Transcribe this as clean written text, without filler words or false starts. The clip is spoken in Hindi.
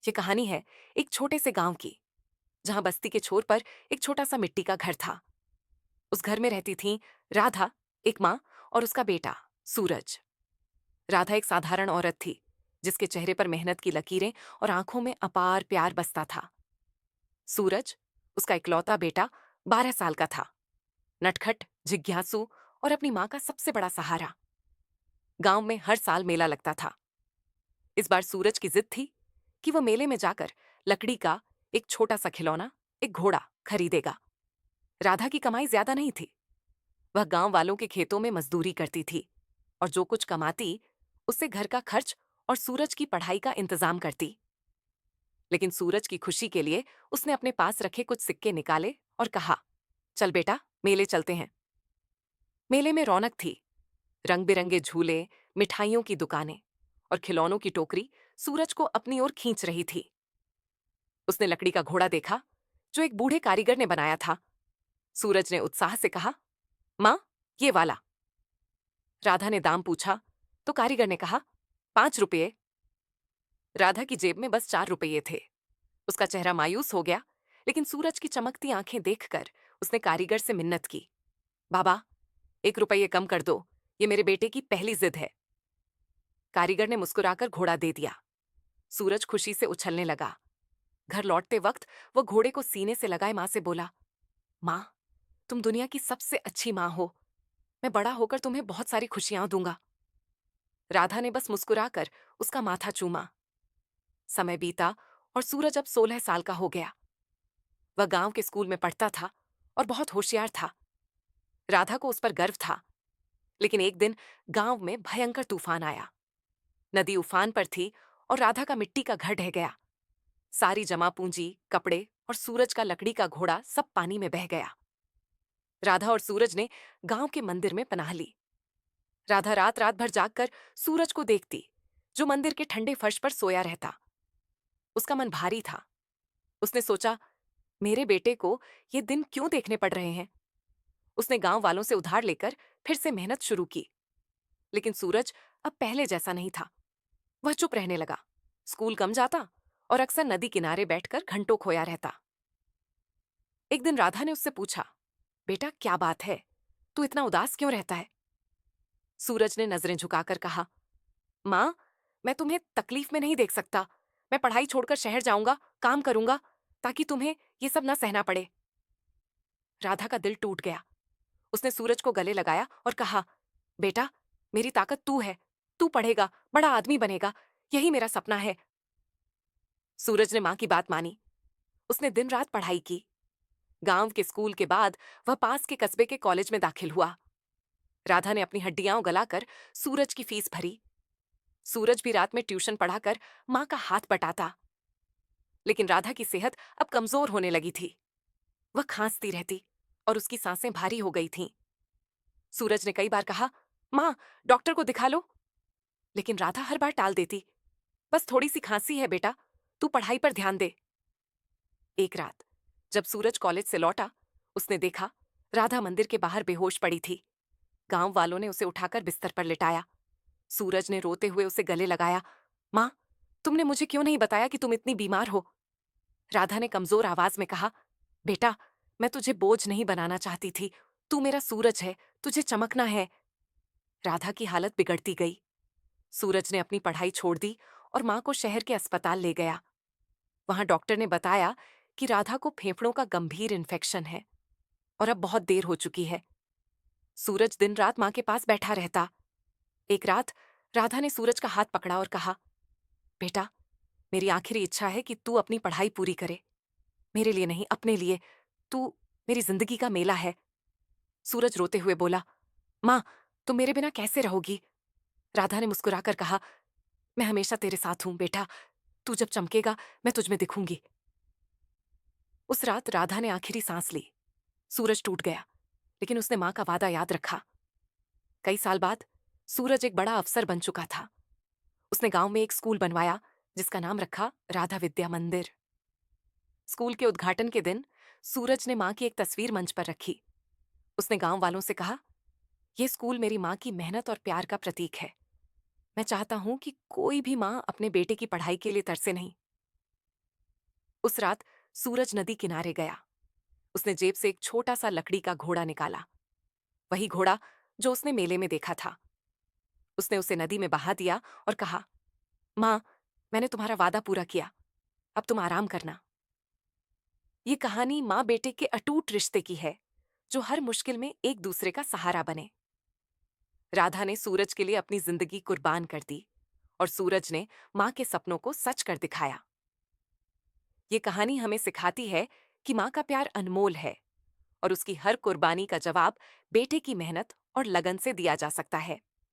ये कहानी है एक छोटे से गांव की, जहां बस्ती के छोर पर एक छोटा सा मिट्टी का घर था। उस घर में रहती थीं राधा, एक माँ, और उसका बेटा सूरज। राधा एक साधारण औरत थी, जिसके चेहरे पर मेहनत की लकीरें और आंखों में अपार प्यार बसता था। सूरज, उसका इकलौता बेटा, 12 साल का था, नटखट, जिज्ञासु और अपनी माँ का सबसे बड़ा सहारा। गांव में हर साल मेला लगता था। इस बार सूरज की जिद थी कि वह मेले में जाकर लकड़ी का एक छोटा सा खिलौना, एक घोड़ा खरीदेगा। राधा की कमाई ज्यादा नहीं थी। वह गांव वालों के खेतों में मजदूरी करती थी और जो कुछ कमाती उससे घर का खर्च और सूरज की पढ़ाई का इंतजाम करती। लेकिन सूरज की खुशी के लिए उसने अपने पास रखे कुछ सिक्के निकाले और कहा, चल बेटा, मेले चलते हैं। मेले में रौनक थी। रंग बिरंगे झूले, मिठाइयों की दुकानें और खिलौनों की टोकरी सूरज को अपनी ओर खींच रही थी। उसने लकड़ी का घोड़ा देखा, जो एक बूढ़े कारीगर ने बनाया था। सूरज ने उत्साह से कहा, मां, ये वाला। राधा ने दाम पूछा तो कारीगर ने कहा, 5 रुपये। राधा की जेब में बस 4 रुपये थे। उसका चेहरा मायूस हो गया, लेकिन सूरज की चमकती आंखें देखकर उसने कारीगर से मिन्नत की, बाबा, 1 रुपये कम कर दो, ये मेरे बेटे की पहली जिद है। कारीगर ने मुस्कुराकर घोड़ा दे दिया। सूरज खुशी से उछलने लगा। घर लौटते वक्त वो घोड़े को सीने से लगाए मां से बोला, मां, तुम दुनिया की सबसे अच्छी मां हो। मैं बड़ा होकर तुम्हें बहुत सारी खुशियां दूंगा। राधा ने बस मुस्कुराकर उसका माथा चूमा। समय बीता और सूरज अब 16 साल का हो गया। वह गांव के स्कूल में पढ़ता था और बहुत होशियार था। राधा को उस पर गर्व था। लेकिन एक दिन गांव में भयंकर तूफान आया। नदी उफान पर थी और राधा का मिट्टी का घर ढह गया। सारी जमा पूंजी, कपड़े और सूरज का लकड़ी का घोड़ा सब पानी में बह गया। राधा और सूरज ने गांव के मंदिर में पनाह ली। राधा रात रात भर जागकर सूरज को देखती, जो मंदिर के ठंडे फर्श पर सोया रहता। उसका मन भारी था। उसने सोचा, मेरे बेटे को ये दिन क्यों देखने पड़ रहे हैं। उसने गांव वालों से उधार लेकर फिर से मेहनत शुरू की। लेकिन सूरज अब पहले जैसा नहीं था। वह चुप रहने लगा, स्कूल कम जाता और अक्सर नदी किनारे बैठकर घंटों खोया रहता। एक दिन राधा ने उससे पूछा, बेटा, क्या बात है, तू इतना उदास क्यों रहता है। सूरज ने नजरें झुकाकर कहा, मां, मैं तुम्हें तकलीफ में नहीं देख सकता। मैं पढ़ाई छोड़कर शहर जाऊंगा, काम करूंगा, ताकि तुम्हें ये सब न सहना पड़े। राधा का दिल टूट गया। उसने सूरज को गले लगाया और कहा, बेटा, मेरी ताकत तू है। तू पढ़ेगा, बड़ा आदमी बनेगा, यही मेरा सपना है। सूरज ने मां की बात मानी। उसने दिन रात पढ़ाई की। गांव के स्कूल के बाद वह पास के कस्बे के कॉलेज में दाखिल हुआ। राधा ने अपनी हड्डियां गलाकर सूरज की फीस भरी। सूरज भी रात में ट्यूशन पढ़ाकर मां का हाथ बटाता। लेकिन राधा की सेहत अब कमजोर होने लगी थी। वह खांसती रहती और उसकी सांसें भारी हो गई थीं। सूरज ने कई बार कहा, मां, डॉक्टर को दिखा लो। लेकिन राधा हर बार टाल देती, बस थोड़ी सी खांसी है बेटा, तू पढ़ाई पर ध्यान दे। एक रात जब सूरज कॉलेज से लौटा, उसने देखा राधा मंदिर के बाहर बेहोश पड़ी थी। गांव वालों ने उसे उठाकर बिस्तर पर लिटाया। सूरज ने रोते हुए उसे गले लगाया, मां, तुमने मुझे क्यों नहीं बताया कि तुम इतनी बीमार हो। राधा ने कमजोर आवाज में कहा, बेटा, मैं तुझे बोझ नहीं बनाना चाहती थी। तू मेरा सूरज है, तुझे चमकना है। राधा की हालत बिगड़ती गई। सूरज ने अपनी पढ़ाई छोड़ दी और मां को शहर के अस्पताल ले गया। वहां डॉक्टर ने बताया कि राधा को फेफड़ों का गंभीर इन्फेक्शन है और अब बहुत देर हो चुकी है। सूरज दिन रात मां के पास बैठा रहता। एक रात राधा ने सूरज का हाथ पकड़ा और कहा, बेटा, मेरी आखिरी इच्छा है कि तू अपनी पढ़ाई पूरी करे। मेरे लिए नहीं, अपने लिए। तू मेरी जिंदगी का मेला है। सूरज रोते हुए बोला, मां, तुम मेरे बिना कैसे रहोगी। राधा ने मुस्कुराकर कहा, मैं हमेशा तेरे साथ हूं बेटा। तू जब चमकेगा, मैं तुझ में दिखूंगी। उस रात राधा ने आखिरी सांस ली। सूरज टूट गया, लेकिन उसने मां का वादा याद रखा। कई साल बाद सूरज एक बड़ा अफसर बन चुका था। उसने गांव में एक स्कूल बनवाया, जिसका नाम रखा राधा विद्या मंदिर। स्कूल के उद्घाटन के दिन सूरज ने मां की एक तस्वीर मंच पर रखी। उसने गांव वालों से कहा, यह स्कूल मेरी मां की मेहनत और प्यार का प्रतीक है। मैं चाहता हूं कि कोई भी मां अपने बेटे की पढ़ाई के लिए तरसे नहीं। उस रात सूरज नदी किनारे गया। उसने जेब से एक छोटा सा लकड़ी का घोड़ा निकाला, वही घोड़ा जो उसने मेले में देखा था। उसने उसे नदी में बहा दिया और कहा, माँ, मैंने तुम्हारा वादा पूरा किया, अब तुम आराम करना। ये कहानी माँ बेटे के अटूट रिश्ते की है, जो हर मुश्किल में एक दूसरे का सहारा बने। राधा ने सूरज के लिए अपनी जिंदगी कुर्बान कर दी और सूरज ने माँ के सपनों को सच कर दिखाया। ये कहानी हमें सिखाती है कि माँ का प्यार अनमोल है और उसकी हर कुर्बानी का जवाब बेटे की मेहनत और लगन से दिया जा सकता है।